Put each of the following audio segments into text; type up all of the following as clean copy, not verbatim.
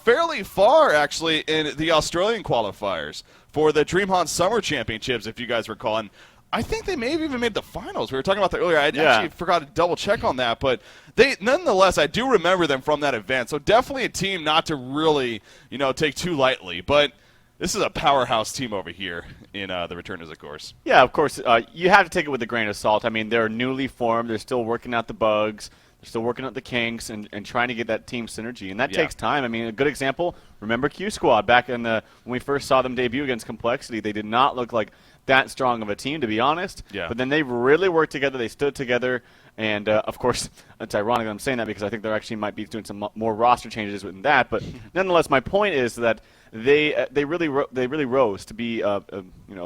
fairly far, actually, in the Australian qualifiers for the DreamHack Summer Championships, if you guys recall. And I think they may have even made the finals. We were talking about that earlier. I actually forgot to double-check on that. But nonetheless, I do remember them from that event. So definitely a team not to really, take too lightly. But this is a powerhouse team over here in the Returners, of course. Yeah, of course. You have to take it with a grain of salt. I mean, they're newly formed. They're still working out the bugs. They're still working out the kinks and trying to get that team synergy. And that takes time. I mean, a good example, remember Q Squad back in when we first saw them debut against Complexity. They did not look like that strong of a team, to be honest. Yeah. But then they really worked together. They stood together. And, of course, it's ironic that I'm saying that because I think they actually might be doing some more roster changes within that. But nonetheless, my point is that they really rose to be a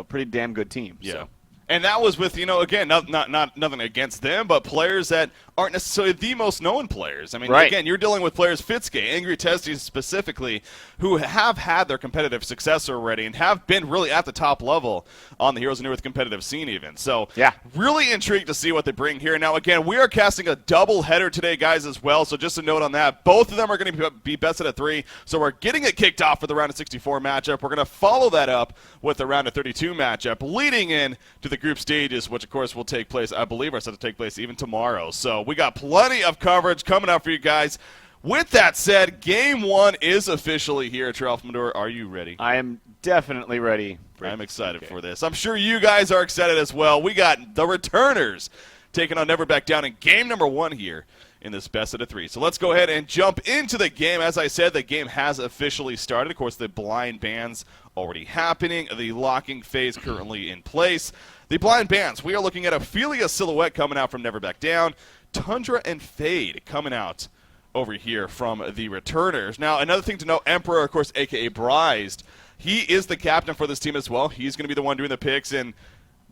pretty damn good team. Yeah. So. And that was with, again, not nothing against them, but players that aren't necessarily the most known players. I mean, again, you're dealing with players, Fitsuke, Angry Testes specifically, who have had their competitive success already and have been really at the top level on the Heroes of New Earth competitive scene even. So, really intrigued to see what they bring here. Now, again, we are casting a double header today, guys, as well. So just a note on that. Both of them are going to be best out of 3. So we're getting it kicked off for the round of 64 matchup. We're going to follow that up with the round of 32 matchup, leading in to the group stages, which, of course, will take place, I believe, are set to take place even tomorrow. So we got plenty of coverage coming up for you guys. With that said, Game 1 is officially here. Trelfmador, are you ready? I am definitely ready. I'm excited for this. I'm sure you guys are excited as well. We got the Returners taking on Never Back Down in game number 1 here in this best out of 3. So let's go ahead and jump into the game. As I said, the game has officially started. Of course, the blind bands already happening. The locking phase currently in place. The blind bands, we are looking at Ophelia Silhouette coming out from Never Back Down. Tundra and Fade coming out over here from the Returners. Now, another thing to note, Emperor, of course, a.k.a. Brized, he is the captain for this team as well. He's going to be the one doing the picks, and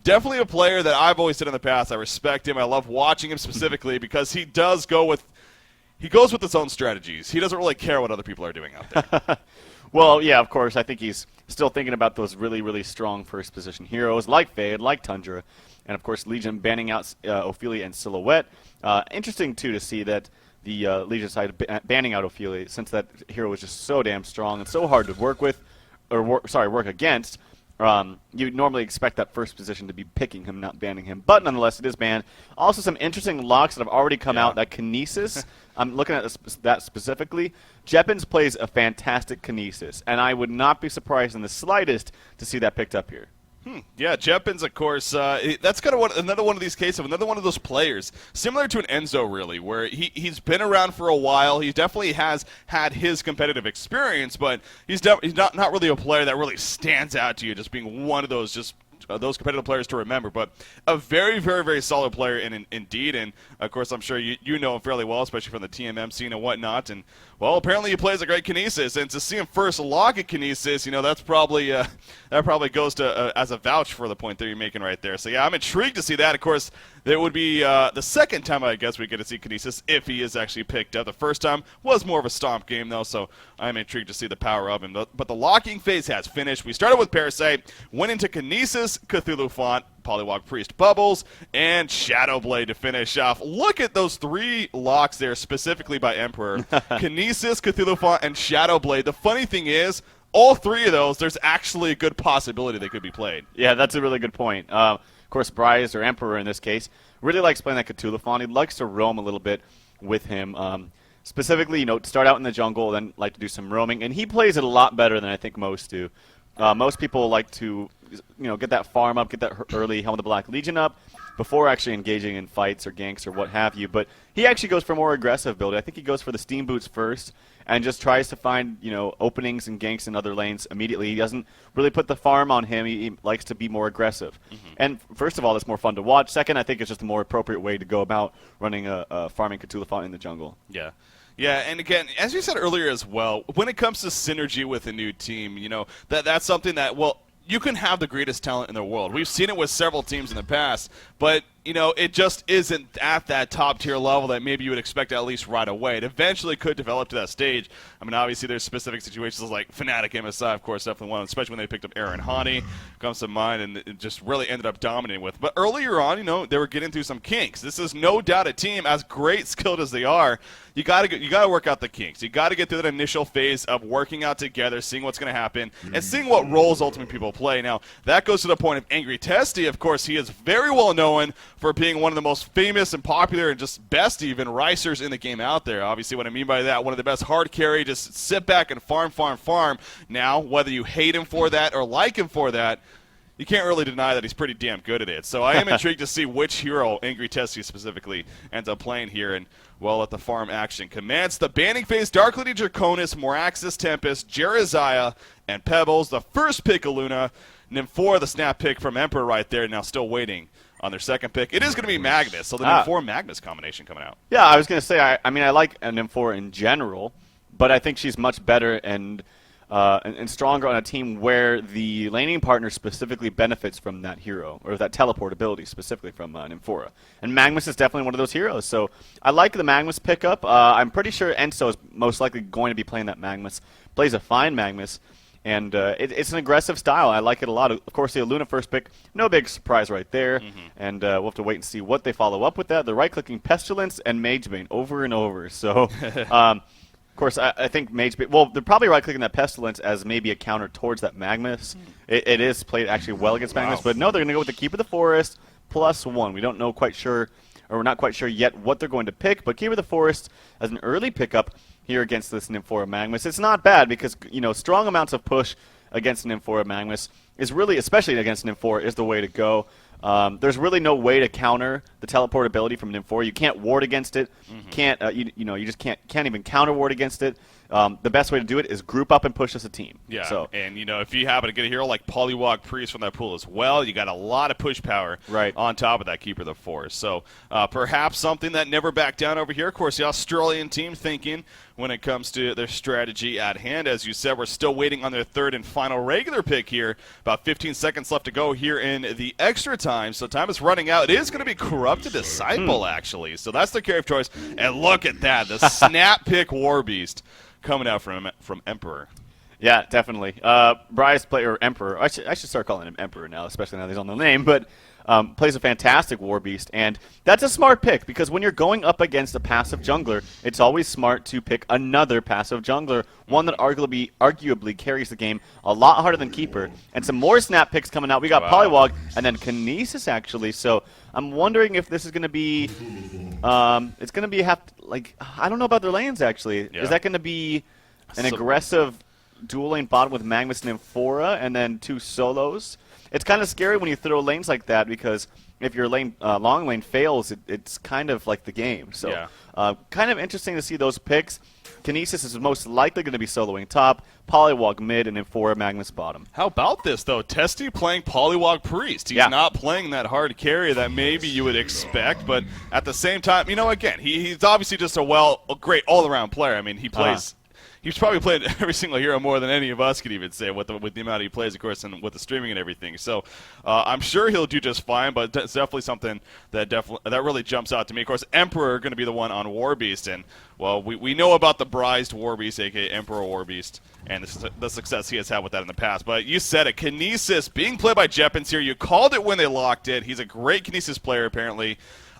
definitely a player that I've always said in the past. I respect him. I love watching him specifically because he does go with his own strategies. He doesn't really care what other people are doing out there. Well, yeah, of course. I think he's still thinking about those really, really strong first position heroes like Fade, like Tundra, and of course Legion banning out Ophelia and Silhouette. Interesting too to see that the Legion side banning out Ophelia, since that hero was just so damn strong and so hard to work with, or work against. You'd normally expect that first position to be picking him, not banning him. But nonetheless, it is banned. Also, some interesting locks that have already come out. That Kinesis, I'm looking at that specifically. Jeppins plays a fantastic Kinesis, and I would not be surprised in the slightest to see that picked up here. Yeah, Jeppins, of course, that's kind of another one of these cases, another one of those players, similar to an Enzo, really, where he's been around for a while. He definitely has had his competitive experience, but he's not really a player that really stands out to you, just being one of those those competitive players to remember, but a very, very, very solid player indeed. And, of course, I'm sure you know him fairly well, especially from the TMM scene and whatnot. And, well, apparently he plays a great Kinesis. And to see him first lock a Kinesis, that's probably that probably goes to as a vouch for the point that you're making right there. So, yeah, I'm intrigued to see that. Of course, there would be the second time, I guess, we get to see Kinesis if he is actually picked up. The first time was more of a stomp game, though, so I'm intrigued to see the power of him. But the locking phase has finished. We started with Parasite, went into Kinesis, Cthulhu Font, Polywog Priest Bubbles, and Shadow Blade to finish off. Look at those 3 locks there, specifically by Emperor. Kinesis, Cthulhu Font, and Shadow Blade. The funny thing is, all 3 of those, there's actually a good possibility they could be played. Yeah, that's a really good point. Of course, Bryce, or Emperor in this case, really likes playing that Cthulhu Font. He likes to roam a little bit with him. Specifically, start out in the jungle, then like to do some roaming. And he plays it a lot better than I think most do. Most people like to get that farm up, get that early Helm of the Black Legion up before actually engaging in fights or ganks or what have you. But he actually goes for a more aggressive build. I think he goes for the Steam Boots first and just tries to find openings and ganks in other lanes immediately. He doesn't really put the farm on him. He likes to be more aggressive. And first of all, it's more fun to watch. Second, I think it's just a more appropriate way to go about running a farming Cthulhu Font in the jungle. Yeah. Yeah, and again, as you said earlier as well, when it comes to synergy with a new team, that's something that, well, you can have the greatest talent in the world. We've seen it with several teams in the past, but it just isn't at that top-tier level that maybe you would expect at least right away. It eventually could develop to that stage. I mean, obviously, there's specific situations like Fnatic MSI, of course, definitely one, especially when they picked up Aaron Hani, comes to mind, and it just really ended up dominating with. But earlier on, they were getting through some kinks. This is no doubt a team, as great skilled as they are, you got to work out the kinks. You got to get through that initial phase of working out together, seeing what's going to happen, and seeing what roles ultimately people play. Now, that goes to the point of Angry Testy. Of course, he is very well known for being one of the most famous and popular and just best even ricers in the game out there. Obviously, what I mean by that, one of the best hard carry, just sit back and farm. Now, whether you hate him for that or like him for that, you can't really deny that he's pretty damn good at it. So I am intrigued to see which hero Angry Testy specifically ends up playing here. And, well, let the farm action commence. The banning phase, Dark Lady Draconis, Moraxis Tempest, Jeriziah, and Pebbles. The first pick of Luna. Nymphora, the snap pick from Emperor right there, now still waiting on their second pick. It is going to be Magnus, so the Nymphora-Magnus combination coming out. Yeah, I was going to say, I mean, I like Nymphora in general, but I think she's much better and stronger on a team where the laning partner specifically benefits from that hero, or that teleport ability specifically from Nymphora. And Magnus is definitely one of those heroes, so I like the Magnus pickup. I'm pretty sure Enso is most likely going to be playing that Magnus. Plays a fine Magnus, and it's an aggressive style. I like it a lot. Of course, the Luna first pick, no big surprise right there, and we'll have to wait and see what they follow up with that. They're right-clicking Pestilence and Magebane over and over, so... Of course, I think Magebane... Well, they're probably right-clicking that Pestilence as maybe a counter towards that Magnus. It is played actually well against Magnus, but no, they're going to go with the Keeper of the Forest +1. We don't know quite sure, or we're not quite sure yet what they're going to pick, but Keeper of the Forest as an early pickup here against this Nymphora Magnus. It's not bad because, strong amounts of push against Nymphora Magnus is really, especially against Nymphora, is the way to go. There's really no way to counter the teleport ability from Nymphora. You can't ward against it. Can't you just can't even counter ward against it. The best way to do it is group up and push as a team. Yeah, so. And if you happen to get a hero like Polywog Priest from that pool as well, you got a lot of push power on top of that Keeper of the Forest. So perhaps something that never backed down over here. Of course, the Australian team thinking when it comes to their strategy at hand. As you said, we're still waiting on their third and final regular pick here. About 15 seconds left to go here in the extra time. So time is running out. It is going to be Corrupted Disciple, actually. So that's the carry of choice. And look at that, the snap pick War Beast coming out from Emperor. Yeah, definitely. Bryce player Emperor. I should start calling him Emperor now, especially now that he's on the name. But plays a fantastic War Beast, and that's a smart pick because when you're going up against a passive jungler, it's always smart to pick another passive jungler, one that arguably carries the game a lot harder than Keeper. And some more snap picks coming out. We got Polywog and then Kinesis actually. So I'm wondering if this is going to be, it's going to be I don't know about their lanes actually. Yeah. Is that going to be an aggressive dual lane bottom with Magnus and Nymphora and then 2 solos? It's kind of scary when you throw lanes like that because if your lane long lane fails, it's kind of like the game. So kind of interesting to see those picks. Kinesis is most likely going to be soloing top, Polywog mid, and Nymphora Magnus bottom. How about this, though? Testy playing Polywog Priest. He's not playing that hard carry that maybe you would expect, but at the same time, again, he's obviously just a great all-around player. I mean, he plays... He's probably played every single hero more than any of us could even say with the amount he plays, of course, and with the streaming and everything. So I'm sure he'll do just fine, but it's definitely something that really jumps out to me. Of course, Emperor going to be the one on Warbeast, and well, we know about the Brized Warbeast, aka Emperor Warbeast, and the success he has had with that in the past. But you said it, Kinesis being played by Jeppins here. You called it when they locked it. He's a great Kinesis player, apparently.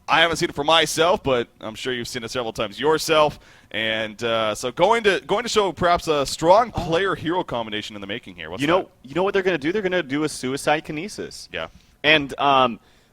I haven't seen it for myself, but I'm sure you've seen it several times yourself. And so going to show perhaps a strong player-hero combination in the making here. You know what they're going to do? They're going to do a Suicide Kinesis. Yeah. And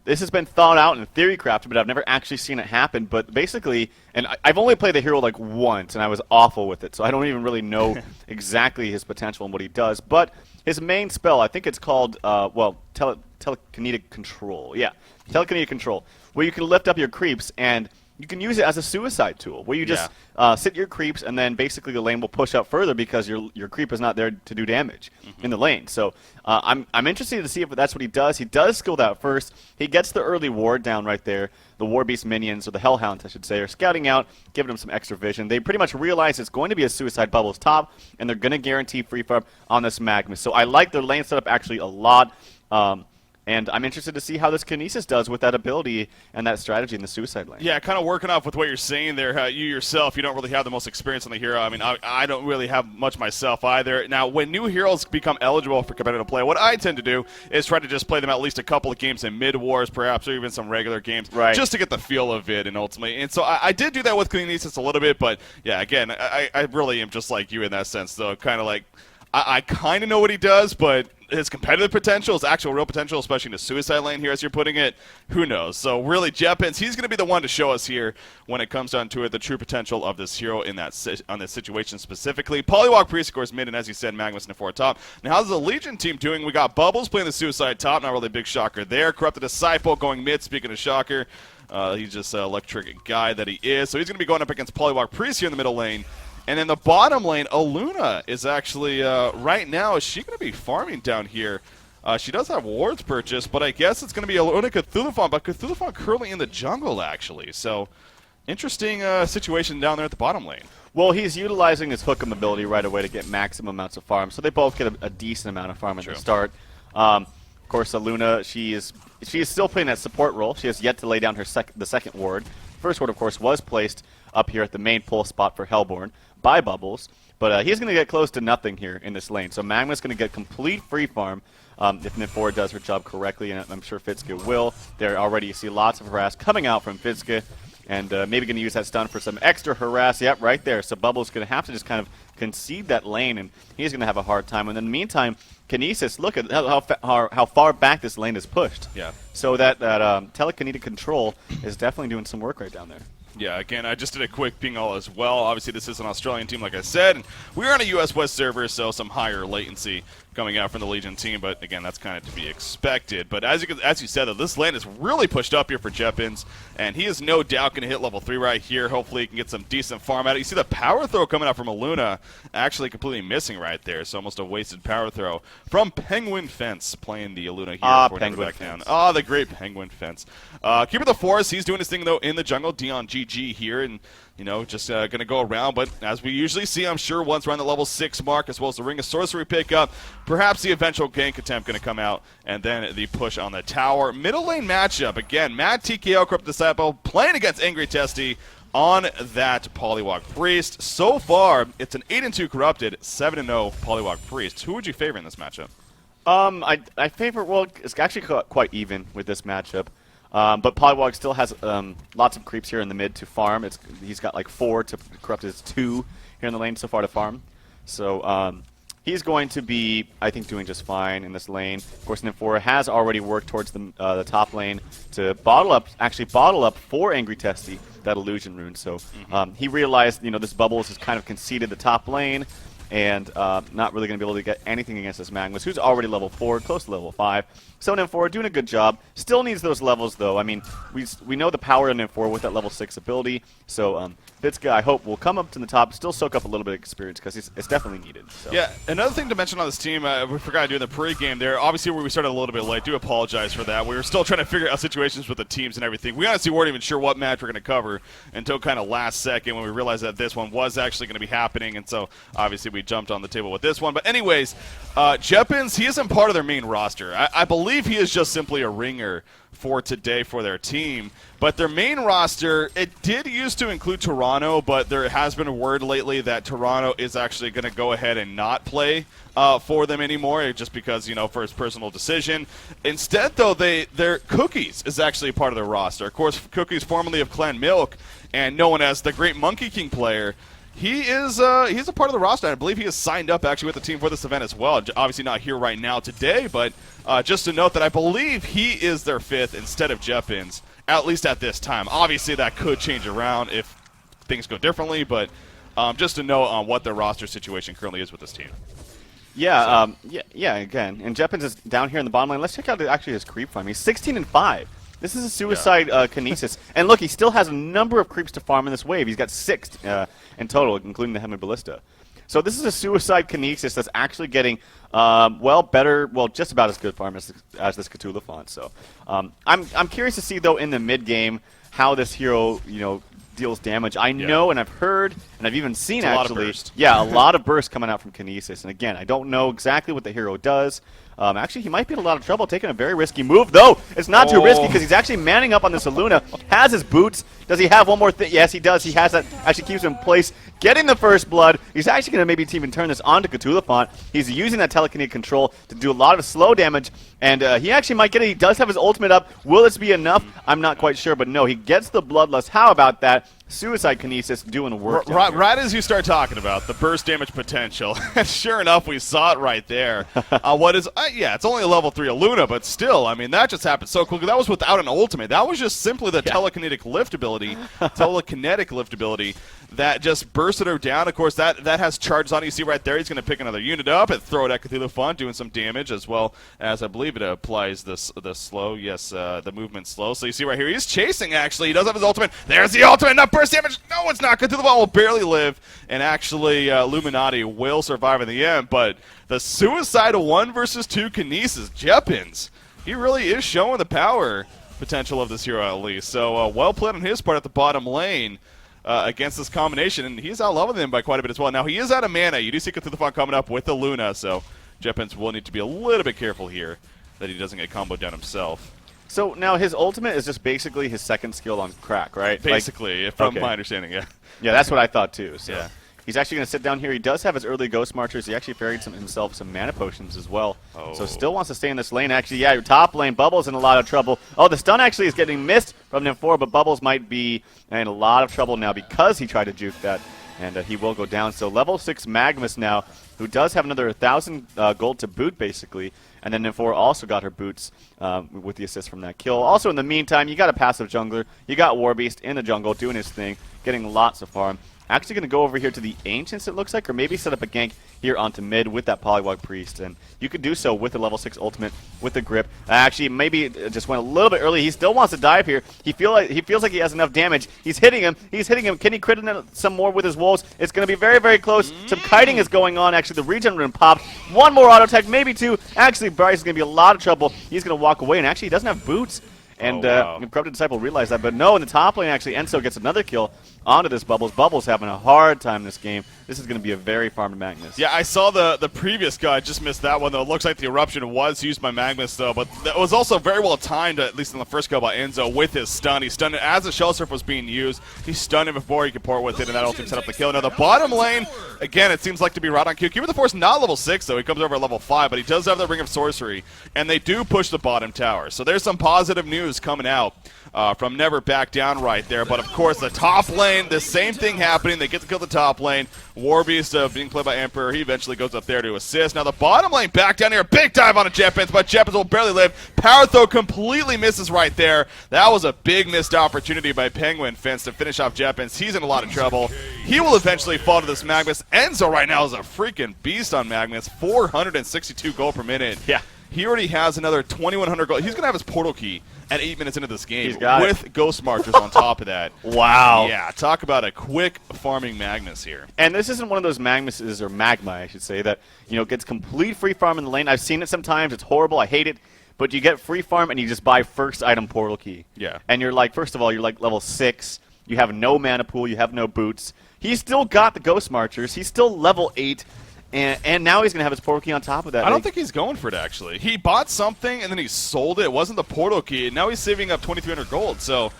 this has been thought out and theory crafted, but I've never actually seen it happen. But basically, and I've only played the hero like once, and I was awful with it, so I don't even really know exactly his potential and what he does. But his main spell, I think it's called, Telekinetic Control. Yeah, Telekinetic Control, where you can lift up your creeps and you can use it as a suicide tool, where you just sit your creeps, and then basically the lane will push up further because your creep is not there to do damage in the lane. So I'm interested to see if that's what he does. He does skill that first. He gets the early ward down right there. The Warbeast minions, or the Hellhounds, I should say, are scouting out, giving him some extra vision. They pretty much realize it's going to be a suicide bubbles top, and they're going to guarantee free farm on this Magnus. So I like their lane setup actually a lot. And I'm interested to see how this Kinesis does with that ability and that strategy in the suicide lane. Yeah, kind of working off with what you're saying there. You yourself, you don't really have the most experience on the hero. I mean, I don't really have much myself either. Now, when new heroes become eligible for competitive play, what I tend to do is try to just play them at least a couple of games in mid-wars, perhaps, or even some regular games, just to get the feel of it, and ultimately. And so I did do that with Kinesis a little bit, but yeah, again, I really am just like you in that sense, though. Kind of like, I kind of know what he does, but his competitive potential, his actual real potential, especially in the suicide lane here as you're putting it, who knows? So really, Jeppins, he's going to be the one to show us here when it comes down to it, the true potential of this hero in that on this situation specifically. Polywalk Priest, of course, mid, and as you said, Magnus in the 4 top. Now, how's the Legion team doing? We got Bubbles playing the suicide top, not really a big shocker there. Corrupted Disciple going mid, speaking of shocker. He's just an electric guy that he is. So he's going to be going up against Polywalk Priest here in the middle lane. And in the bottom lane, Aluna is actually, right now, is she going to be farming down here? She does have wards purchased, but I guess it's going to be Aluna Cthulhuphon, but Cthulhuphon currently in the jungle, actually. So, interesting situation down there at the bottom lane. Well, he's utilizing his Hook'em ability right away to get maximum amounts of farm, so they both get a decent amount of farm at the start. Of course, Aluna, she is still playing that support role. She has yet to lay down her the second ward. First ward, of course, was placed up here at the main pull spot for Hellborn by Bubbles, but he's going to get close to nothing here in this lane. So Magma's going to get complete free farm if N4 does her job correctly, and I'm sure Fitske will. There already you see lots of harass coming out from Fitske, and maybe going to use that stun for some extra harass. Yep, right there. So Bubbles going to have to just kind of concede that lane, and he's going to have a hard time. And in the meantime, Kinesis, look at how far back this lane is pushed. Yeah. So that telekinetic control is definitely doing some work right down there. Yeah, again, I just did a quick ping all as well. Obviously, this is an Australian team, like I said. And we're on a US West server, so some higher latency coming out from the Legion team. But, again, that's kind of to be expected. But as you said, though, this lane is really pushed up here for Jeppins. And he is no doubt going to hit level 3 right here. Hopefully, he can get some decent farm out of it. You see the power throw coming out from Aluna actually completely missing right there. So almost a wasted power throw from Penguin Fence playing the Aluna here. Penguin Fence. The great Penguin Fence. Keeper of the Forest, he's doing his thing, though, in the jungle. Dion GG here, and, you know, just going to go around. But as we usually see, I'm sure once around the level 6 mark, as well as the Ring of Sorcery pickup, perhaps the eventual gank attempt going to come out, and then the push on the tower. Middle lane matchup, again, Mad TKO, Corrupt Disciple, playing against Angry Testy on that Polywalk Priest. So far, it's an 8-2 Corrupted, 7-0 Polywalk Priest. Who would you favor in this matchup? I favor, well, it's actually quite even with this matchup. But Polywalk still has lots of creeps here in the mid to farm. He's got like 4 to corrupt his 2 here in the lane so far to farm. So he's going to be, I think, doing just fine in this lane. Of course, N4 has already worked towards the top lane to bottle up for Angry Testy that illusion rune. So he realized, you know, this Bubbles has kind of conceded the top lane, and not really going to be able to get anything against this Magnus, who's already level 4, close to level 5. So N4 doing a good job. Still needs those levels, though. I mean, we know the power of N4 with that level 6 ability. So Fitske, I hope, will come up to the top, still soak up a little bit of experience, because it's definitely needed. So. Yeah, another thing to mention on this team, we forgot to do in the pre-game there. Obviously, we started a little bit late. Do apologize for that. We were still trying to figure out situations with the teams and everything. We honestly weren't even sure what match we're going to cover until kind of last second when we realized that this one was actually going to be happening. And so, obviously, we jumped on the table with this one. But anyways, Jeppins, he isn't part of their main roster. I believe he is just simply a ringer for today for their team. But their main roster, it did used to include Toronto, but there has been a word lately that Toronto is actually going to go ahead and not play for them anymore, just because, you know, for his personal decision. Instead, though, their Cookies is actually a part of their roster. Of course, Cookies, formerly of Clan Milk, and known as the great Monkey King player. He's a part of the roster. I believe he is signed up actually with the team for this event as well. Obviously not here right now today, but just to note that I believe he is their 5th instead of Jeppins, at least at this time. Obviously that could change around if things go differently, but just to know on what their roster situation currently is with this team. Yeah, yeah. Again, and Jeppins is down here in the bottom lane. Let's check out actually his creep farm. He's 16-5. This is a suicide Kinesis. And look, he still has a number of creeps to farm in this wave. He's got 6 in total, including the Hemi Ballista. So this is a suicide Kinesis that's actually getting, just about as good farm as this Cthulhu font. So I'm curious to see, though, in the mid-game how this hero, you know, deals damage. I know, and I've heard, and I've even seen, a actually, lot of burst. a lot of burst coming out from Kinesis. And again, I don't know exactly what the hero does. Actually, he might be in a lot of trouble taking a very risky move, though. It's not too risky because he's actually manning up on this Aluna. Has his boots. Does he have one more thing? Yes, he does. He has that. Actually keeps him in place. Getting the first blood. He's actually going to maybe even turn this on to Cthulhu. He's using that telekinetic control to do a lot of slow damage, and he actually might get it. He does have his ultimate up. Will this be enough? I'm not quite sure, but no, he gets the Bloodlust. How about that? Suicide Kinesis doing work. Right as you start talking about the burst damage potential, and sure enough, we saw it right there. Yeah, it's only a level 3 Aluna, but still, I mean, that just happened so quickly. That was without an ultimate. That was just simply the telekinetic lift ability, that just bursted her down. Of course, that has charges on it. You see right there, he's going to pick another unit up and throw it at Cthulhu, doing some damage, as well as I believe it applies the slow, the movement slow. So you see right here, he's chasing, actually. He does have his ultimate. There's the ultimate, enough burst damage. No, it's not. Cthulhu will barely live, and actually Illuminati will survive in the end, but the suicide 1 versus 2 Kinesis, Jeppins, he really is showing the power potential of this hero at least. So well played on his part at the bottom lane. Against this combination, and he's out-leveling him by quite a bit as well. Now, he is out of mana. You do see Cthulhu coming up with the Luna, so Jeppins will need to be a little bit careful here that he doesn't get comboed down himself. So now his ultimate is just basically his second skill on Crack, right? Basically, from my understanding, yeah. Yeah, that's what I thought too. So. Yeah. He's actually going to sit down here. He does have his early Ghost Marchers. He actually buried himself some mana potions as well. So still wants to stay in this lane. Actually, yeah, your top lane, Bubbles in a lot of trouble. Oh, the stun actually is getting missed from Nymphora, but Bubbles might be in a lot of trouble now because he tried to juke that, and he will go down. So level 6 Magmus now, who does have another 1,000 gold to boot, basically. And then Nymphora also got her boots with the assist from that kill. Also, in the meantime, you got a passive jungler. You got Warbeast in the jungle doing his thing, getting lots of farm. Actually going to go over here to the Ancients, it looks like, or maybe set up a gank here onto mid with that Polywog Priest. And you could do so with the level 6 ultimate, with the grip. Actually, maybe it just went a little bit early. He still wants to dive here. He feels like he has enough damage. He's hitting him. Can he crit some more with his wolves? It's going to be very, very close. Some kiting is going on. Actually, the regen rune popped. One more auto attack, maybe 2. Actually, Bryce is going to be a lot of trouble. He's going to walk away, and actually he doesn't have boots. And Corrupted Disciple realized that, but no, in the top lane, actually, Enso gets another kill onto this Bubbles. Bubbles having a hard time this game. This is going to be a very farmed Magnus. Yeah, I saw the previous guy. Just missed that one, though. It looks like the Eruption was used by Magnus, though, but that was also very well timed, at least in the first kill by Enzo, with his stun. He stunned it as the Shell Surf was being used. He stunned it before he could port with it, and that ultimate set up the kill. Now, the bottom lane, again, it seems like to be right on cue. Keeper of the Force not level 6, though. He comes over at level 5, but he does have the Ring of Sorcery, and they do push the bottom tower. So there's some positive news coming out from Never Back Down right there. But, of course, the top lane, the same thing happening. They get to kill the top lane. Warbeast being played by Emperor. He eventually goes up there to assist. Now the bottom lane back down here. Big dive on a Jeppins, but Jeppins will barely live. Power throw completely misses right there. That was a big missed opportunity by Penguin Fence to finish off Jeppins. He's in a lot of trouble. He will eventually fall to this Magnus. Enzo right now is a freaking beast on Magnus. 462 gold per minute. Yeah. He already has another 2,100 gold. He's going to have his portal key at 8 minutes into this game with Ghost Marchers on top of that. Wow. Yeah, talk about a quick farming Magnus here. And this isn't one of those Magnuses, or Magma, I should say, that gets complete free farm in the lane. I've seen it sometimes. It's horrible. I hate it. But you get free farm and you just buy first item portal key. Yeah. And you're like, first of all, you're like level 6. You have no mana pool. You have no boots. He's still got the Ghost Marchers. He's still level 8. And now he's going to have his portal key on top of that. I don't think he's going for it, actually. He bought something, and then he sold it. It wasn't the portal key, and now he's saving up 2,300 gold. So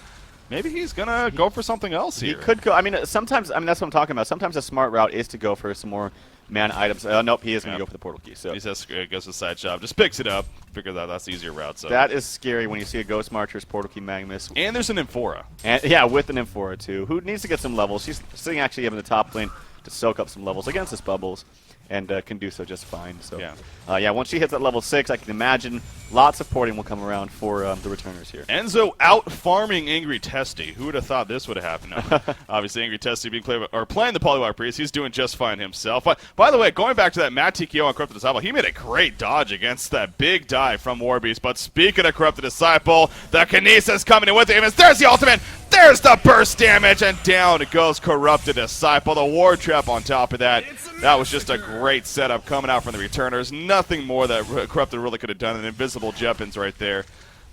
maybe he's going to go for something else here. He could go. Sometimes, that's what I'm talking about. Sometimes a smart route is to go for some more mana items. Nope, he is going to go for the portal key. So he says, goes to the side shop, just picks it up, figures out that's the easier route. So that is scary when you see a Ghost Marcher's portal key Magnus. And there's an Nymphora. And yeah, with an Nymphora, too, who needs to get some levels. She's sitting actually in the top lane to soak up some levels against this Bubbles. And can do so just fine. So yeah, once she hits at level 6, I can imagine lots of porting will come around for the returners here. Enzo out farming Angry Testy. Who would have thought this would have happened? No, obviously, Angry Testy being playing the Polywog Priest. He's doing just fine himself. But by the way, going back to that Matt TKO on Corrupted Disciple, he made a great dodge against that big dive from Warbeast. But speaking of Corrupted Disciple, the Kinesis coming in with the image. There's the ultimate. There's the burst damage, and down it goes Corrupted Disciple. The Ward Trap on top of that. That was just a great setup coming out from the returners. Nothing more that Corrupted really could have done. An invisible Jeppins right there.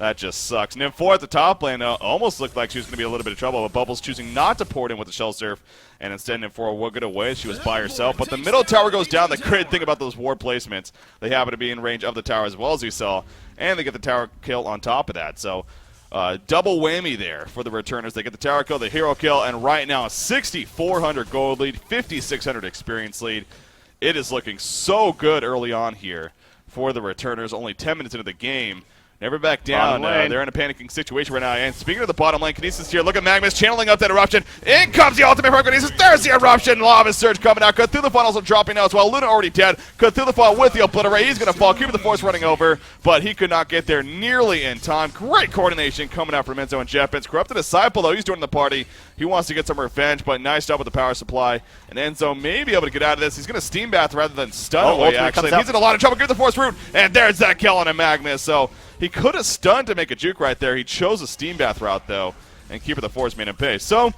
That just sucks. NvD at the top lane almost looked like she was going to be a little bit of trouble, but Bubbles choosing not to port in with the Shell Surf, and instead NvD will get away. She was by herself, but the middle tower goes down. The great thing about those ward placements, they happen to be in range of the tower as well as you saw, and they get the tower kill on top of that. So double whammy there for the returners. They get the tower kill, the hero kill, and right now a 6,400 gold lead, 5,600 experience lead. It is looking so good early on here for the returners. Only 10 minutes into the game. Never back down. They're in a panicking situation right now. And speaking of the bottom lane, Kinesis here. Look at Magnus channeling up that eruption. In comes the ultimate from Kinesis. There's the eruption. Lava surge coming out. Cthulhuphon also dropping now as well. Luna already dead. Cthulhuphon with the obliterate. He's going to fall. Cube of the Force running over, but he could not get there nearly in time. Great coordination coming out from Enzo and Jetpins. Corrupted Disciple, though. He's joining the party. He wants to get some revenge, but nice job with the power supply. And Enzo may be able to get out of this. He's going to Steam Bath rather than stun away, actually. And he's in a lot of trouble. Give the Force root, and there's that kill on a Magnus. So he could have stunned to make a juke right there. He chose a Steam Bath route, though, and Keeper the Force made him pay. So,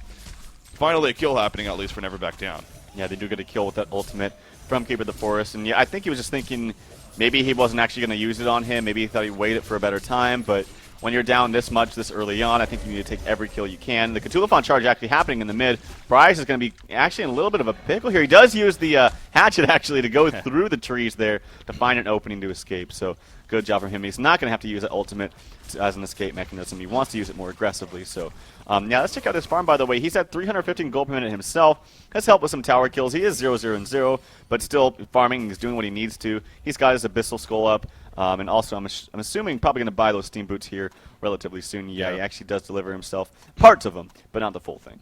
finally a kill happening, at least for Never Back Down. Yeah, they do get a kill with that ultimate from Keeper the Forest. And yeah, I think he was just thinking maybe he wasn't actually going to use it on him. Maybe he thought he'd wait it for a better time. But when you're down this much this early on, I think you need to take every kill you can. The Cthulhuphon charge actually happening in the mid. Bryce is going to be actually in a little bit of a pickle here. He does use the hatchet, actually, to go through the trees there to find an opening to escape. So good job from him. He's not going to have to use it ultimate as an escape mechanism. He wants to use it more aggressively. So, yeah, let's check out this farm, by the way. He's at 315 gold per minute himself. Has helped with some tower kills. He is 0-0-0, but still farming. He's doing what he needs to. He's got his Abyssal Skull up. And also, I'm assuming probably going to buy those Steam Boots here relatively soon. Yeah, he actually does deliver himself parts of them, but not the full thing.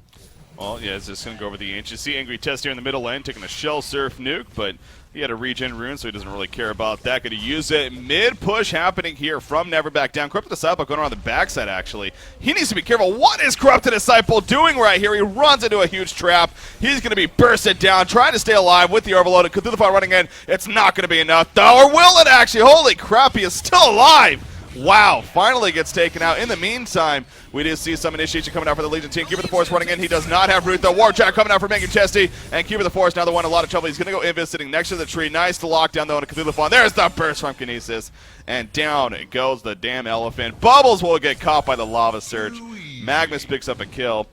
Well, yeah, it's just going to go over the Ancient. You see Angry Test here in the middle lane taking a Shell Surf nuke, but he had a regen rune, so he doesn't really care about that. Going to use it. Mid-push happening here from Never Back Down. Corrupted Disciple going around the backside, actually. He needs to be careful. What is Corrupted Disciple doing right here? He runs into a huge trap. He's going to be bursted down, trying to stay alive with the Overload. Cthulhuphon running in. It's not going to be enough, though. Or will it actually? Holy crap, he is still alive. Wow, finally gets taken out. In the meantime, we do see some initiation coming out for the Legion team. Keeper the Force running in. He does not have root, though. War Jack coming out for Megan Chesty. And Keeper the Force, now the one in a lot of trouble. He's going to go Invis sitting next to the tree. Nice to lock down, though, on a Cthulhuphon. There's the burst from Kinesis. And down goes the damn elephant. Bubbles will get caught by the Lava Surge. Magnus picks up a kill.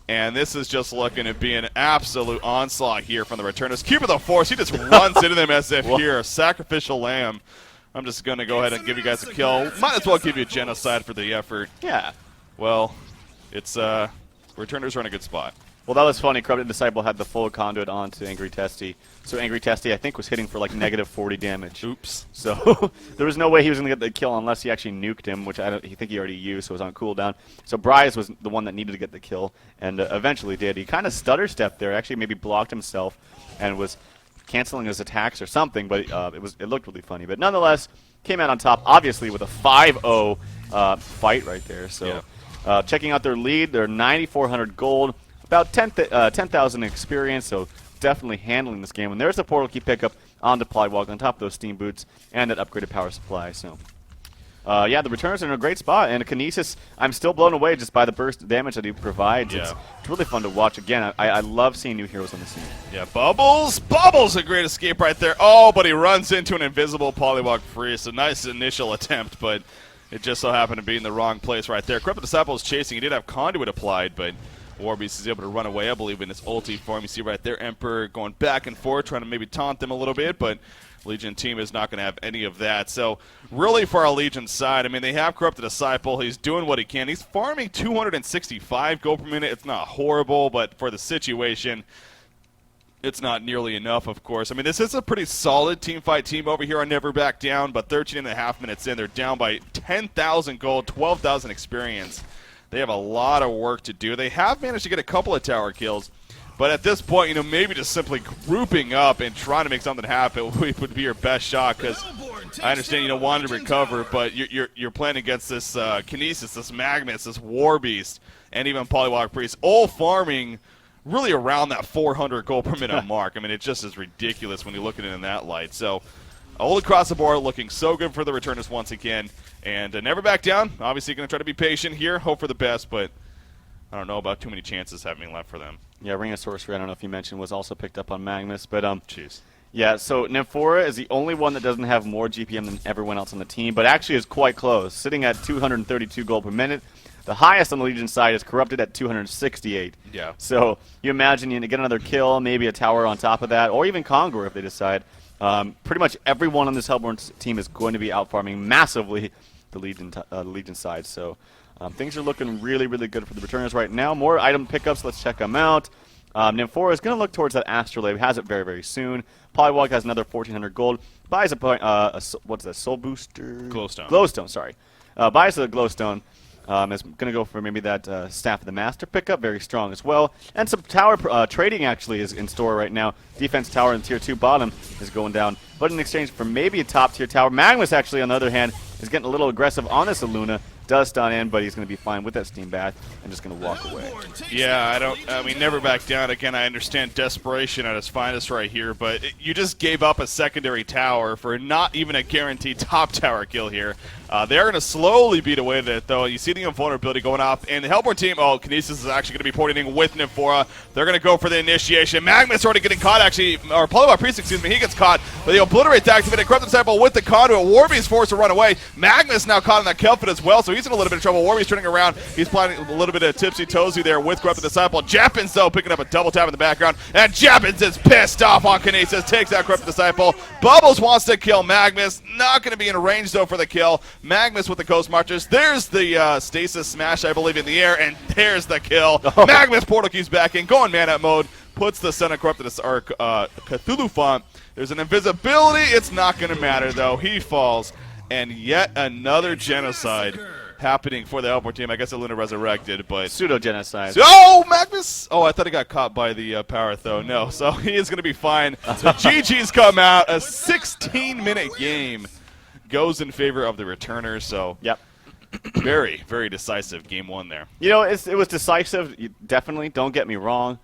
And this is just looking to be an absolute onslaught here from the returners. Keeper the Force, he just runs into them as if here. A sacrificial lamb. I'm just going to go ahead and give you guys a kill. Might as well give you a genocide for the effort. Yeah. Well, it's returners are in a good spot. Well, that was funny. Corrupted Disciple had the full conduit onto Angry Testy. So Angry Testy, I think, was hitting for like -40 damage. Oops. So there was no way he was going to get the kill unless he actually nuked him, which I think he already used, so it was on cooldown. So Bryce was the one that needed to get the kill, and eventually did. He kind of stutter-stepped there, actually maybe blocked himself, and was canceling his attacks or something, but it looked really funny. But nonetheless, came out on top, obviously, with a 5-0 fight right there. So checking out their lead, they're 9,400 gold, about 10,000 experience, so definitely handling this game. And there's the portal key pickup on the Plydwalk on top of those Steam Boots and that upgraded power supply. So yeah, the returners are in a great spot, and Kinesis, I'm still blown away just by the burst damage that he provides. Yeah. It's really fun to watch. Again, I love seeing new heroes on the scene. Yeah, Bubbles! Bubbles, a great escape right there. Oh, but he runs into an invisible Polywalk free. So nice initial attempt, but it just so happened to be in the wrong place right there. Corrupted Disciple is chasing. He did have Conduit applied, but Warbeast is able to run away, I believe, in his ulti form. You see right there, Emperor going back and forth, trying to maybe taunt them a little bit, but Legion team is not going to have any of that. So really for our Legion side, I mean, they have Corrupted Disciple. He's doing what he can. He's farming 265 gold per minute. It's not horrible, but for the situation, it's not nearly enough, of course. I mean, this is a pretty solid teamfight team over here on Never Back Down, but 13.5 minutes in, they're down by 10,000 gold, 12,000 experience. They have a lot of work to do. They have managed to get a couple of tower kills, but at this point, you know, maybe just simply grouping up and trying to make something happen would be your best shot, because I understand you don't want to recover, but you're playing against this Kinesis, this Magnus, this Warbeast, and even Polywalk Priest, all farming really around that 400 gold per minute mark. I mean, it just is ridiculous when you look at it in that light. So all across the board, looking so good for the returners once again. And Never Back Down. Obviously going to try to be patient here, hope for the best, but I don't know about too many chances having left for them. Yeah, Ring of Sorcery, I don't know if you mentioned, was also picked up on Magnus. But, Jeez. Yeah, so Nymphora is the only one that doesn't have more GPM than everyone else on the team, but actually is quite close, sitting at 232 gold per minute. The highest on the Legion side is Corrupted at 268. Yeah. So you imagine you get another kill, maybe a tower on top of that, or even Conqueror if they decide. Pretty much everyone on this Hellborn team is going to be outfarming massively the Legion side. So things are looking really, really good for the returners right now. More item pickups. Let's check them out. Nymphora is going to look towards that Astrolabe. Has it very, very soon. Polywog has another 1,400 gold. Buys what's that? Soul Booster? Glowstone. Glowstone, sorry. Buys a Glowstone. Is going to go for maybe that Staff of the Master pickup. Very strong as well. And some tower trading actually is in store right now. Defense tower in Tier 2 bottom is going down. But in exchange for maybe a top tier tower, Magnus actually, on the other hand, is getting a little aggressive on this Aluna. Does stun in, but he's going to be fine with that Steam Bath and just going to walk away. Yeah, I mean, never back down. Again, I understand desperation at its finest right here, but you just gave up a secondary tower for not even a guaranteed top tower kill here. They're going to slowly beat away at it, though. You see the invulnerability going off, and the Hellborn team, Kinesis is actually going to be porting with Nymphora. They're going to go for the initiation. Magnus already getting caught, actually, or Polywog Priest, excuse me, he gets caught, but the Obliterate activated Corrupted Disciple with the Conduit. Warby's forced to run away. Magnus now caught in that Kelphin as well, so he's in a little bit of trouble. Warby's turning around. He's playing a little bit of tipsy-toesy there with Corrupted Disciple. Jappins, though, picking up a double tap in the background, and Jappins is pissed off on Kinesis, takes out Corrupted Disciple. Bubbles wants to kill Magnus, not going to be in range, though, for the kill. Magnus with the Coast Marchers. There's the Stasis Smash, I believe, in the air, and there's the kill. Oh. Magnus portal keys back in, going man-up mode, puts the Son of Corrupted Cthulhu font. There's an invisibility. It's not going to matter, though. He falls, and yet another genocide happening for the Hellborn team. I guess Aluna resurrected, but Pseudo-genocide. oh, Magnus! Oh, I thought he got caught by the power, though. No, so he is going to be fine. So GG's come out. A 16-minute game goes in favor of the returners, so Yep. very, very decisive game one there. You know, it was decisive, definitely, don't get me wrong.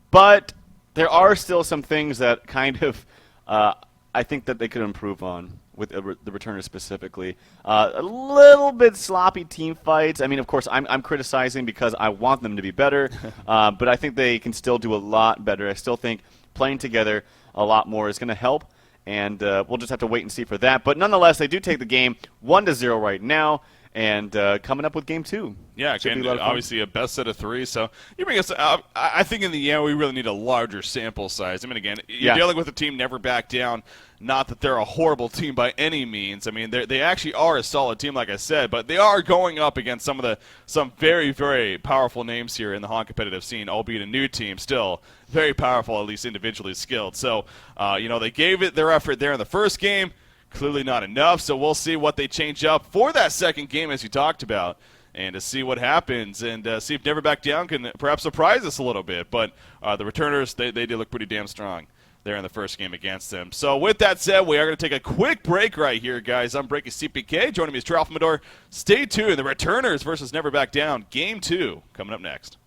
But there are still some things that kind of I think that they could improve on with the returners specifically. A little bit sloppy team fights. I mean, of course, I'm criticizing because I want them to be better, but I think they can still do a lot better. I still think playing together a lot more is going to help, and we'll just have to wait and see for that. But nonetheless, they do take the game 1-0 right now, and coming up with game 2. Yeah, and obviously a best set of 3. So you bring us. I think in the end we really need a larger sample size. I mean, again, you're dealing with a team never back down. Not that they're a horrible team by any means. I mean, they actually are a solid team, like I said, but they are going up against some very, very powerful names here in the Han competitive scene, albeit a new team, still very powerful, at least individually skilled. So, they gave it their effort there in the first game. Clearly not enough, so we'll see what they change up for that second game, as you talked about, and to see what happens, and see if Never Back Down can perhaps surprise us a little bit. But the returners, they did look pretty damn strong there in the first game against them. So with that said, we are going to take a quick break right here, guys. I'm Breaky CPK. Joining me is Tralfamador. Stay tuned. The returners versus Never Back Down. Game 2 coming up next.